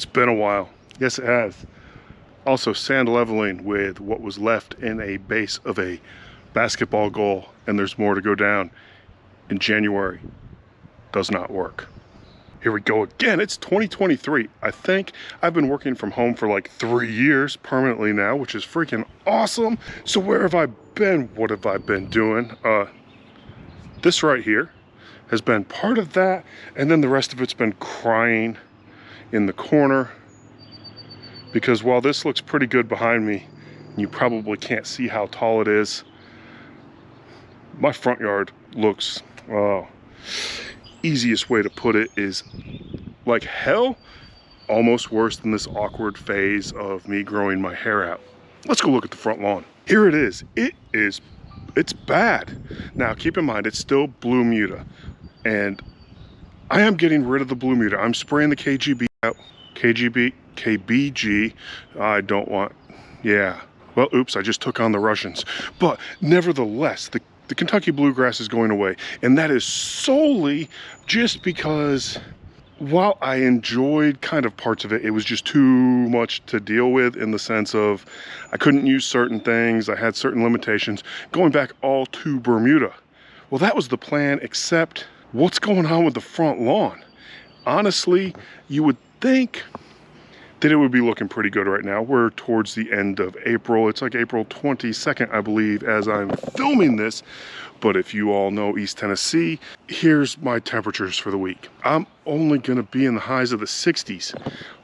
It's been a while. Yes, it has. Also, sand leveling with what was left in a base of a basketball goal, and there's more to go down in January. Does not work. Here we go again. It's 2023. I think I've been working from home for like 3 years permanently now, which is freaking awesome. So where have I been? What have I been doing? This right here has been part of that, and then the rest of it's been crying in the corner, because while this looks pretty good behind me, you probably can't see how tall it is. My front yard looks, easiest way to put it is like hell, almost worse than this awkward phase of me growing my hair out. Let's go look at the front lawn. Here it is. It's bad. Now keep in mind, it's still Bermuda, and I am getting rid of the Bermuda. I'm spraying the KGB out. KBG. I don't want, yeah. Well, oops, I just took on the Russians. But nevertheless, the Kentucky bluegrass is going away. And that is solely just because while I enjoyed kind of parts of it, it was just too much to deal with, in the sense of I couldn't use certain things. I had certain limitations going back all to Bermuda. Well, that was the plan, except what's going on with the front lawn? Honestly, you would think that it would be looking pretty good right now. We're towards the end of April. It's like April 22nd, I believe, as I'm filming this. But if you all know East Tennessee, here's my temperatures for the week. I'm only gonna be in the highs of the 60s.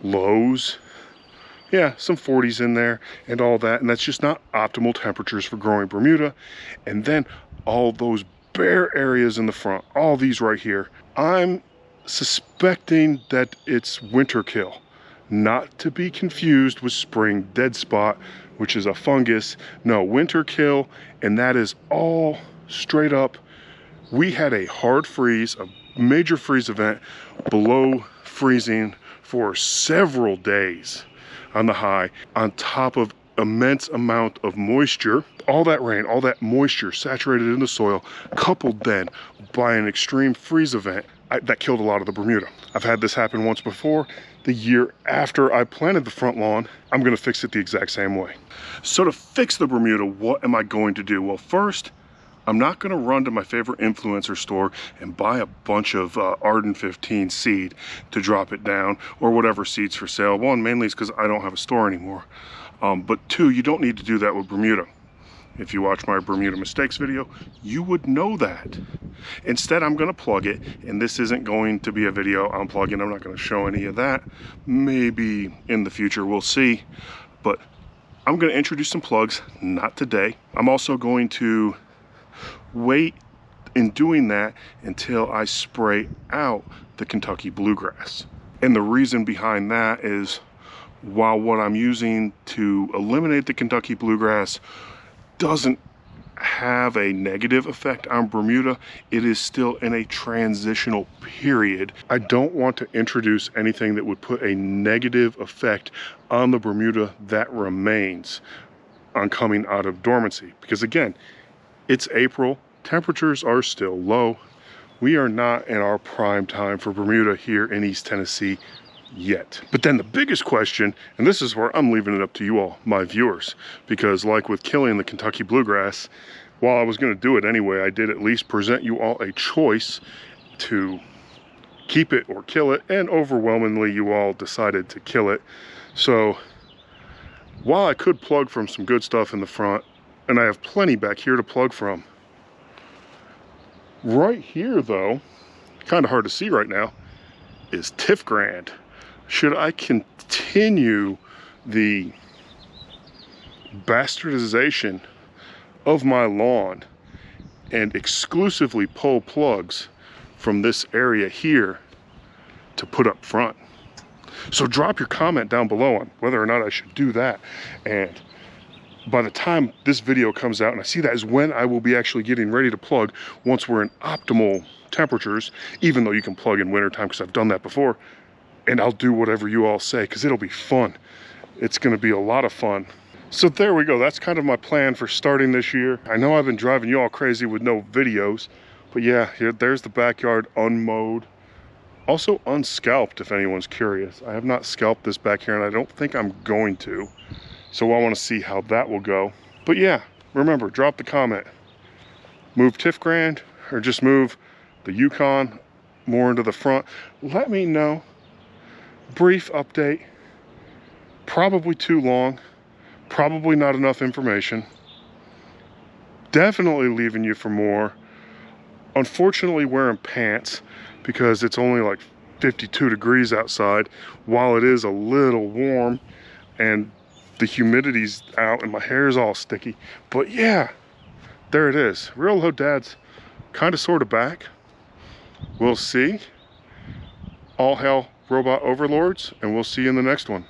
Lows, yeah, some 40s in there and all that. And that's just not optimal temperatures for growing Bermuda. And then all those bare areas in the front, all these right here, I'm suspecting that it's winter kill. Not to be confused with spring dead spot, which is a fungus. No, winter kill, and that is all straight up. We had a hard freeze, a major freeze event, below freezing for several days on the high, on top of immense amount of moisture. All that rain, all that moisture saturated in the soil, coupled then by an extreme freeze event, that killed a lot of the Bermuda. I've had this happen once before. The year after I planted the front lawn, I'm gonna fix it the exact same way. So to fix the Bermuda, what am I going to do? Well, first, I'm not gonna run to my favorite influencer store and buy a bunch of Arden 15 seed to drop it down, or whatever seeds for sale. One, mainly is because I don't have a store anymore. But two, you don't need to do that with Bermuda. If you watch my Bermuda mistakes video, you would know that. Instead, I'm gonna plug it, and this isn't going to be a video unplugging. I'm not gonna show any of that. Maybe in the future, we'll see. But I'm gonna introduce some plugs, not today. I'm also going to wait in doing that until I spray out the Kentucky bluegrass. And the reason behind that is, while what I'm using to eliminate the Kentucky bluegrass doesn't have a negative effect on Bermuda, it is still in a transitional period. I don't want to introduce anything that would put a negative effect on the Bermuda that remains on coming out of dormancy. Because again, it's April, temperatures are still low. We are not in our prime time for Bermuda here in East Tennessee yet. But then the biggest question, and this is where I'm leaving it up to you all, my viewers, because like with killing the Kentucky bluegrass, while I was going to do it anyway, I did at least present you all a choice to keep it or kill it, and overwhelmingly you all decided to kill it. So while I could plug from some good stuff in the front, and I have plenty back here to plug from, right here though, kind of hard to see right now, is Tiff Grand. Should I continue the bastardization of my lawn and exclusively pull plugs from this area here to put up front? So drop your comment down below on whether or not I should do that. And by the time this video comes out, and I see that is when I will be actually getting ready to plug, once we're in optimal temperatures, even though you can plug in wintertime because I've done that before. And I'll do whatever you all say, because it'll be fun. It's gonna be a lot of fun. So there we go. That's kind of my plan for starting this year. I know I've been driving you all crazy with no videos, but yeah, there's the backyard unmowed. Also unscalped, if anyone's curious. I have not scalped this back here, and I don't think I'm going to. So I want to see how that will go. But yeah, remember, drop the comment. Move TIF Grand, or just move the Yukon more into the front. Let me know. Brief update. Probably too long. Probably not enough information. Definitely leaving you for more. Unfortunately wearing pants because it's only like 52 degrees outside while it is a little warm and the humidity's out and my hair is all sticky. But yeah, there it is. Reellowdad's kind of sort of back. We'll see. All hail robot overlords, and we'll see you in the next one.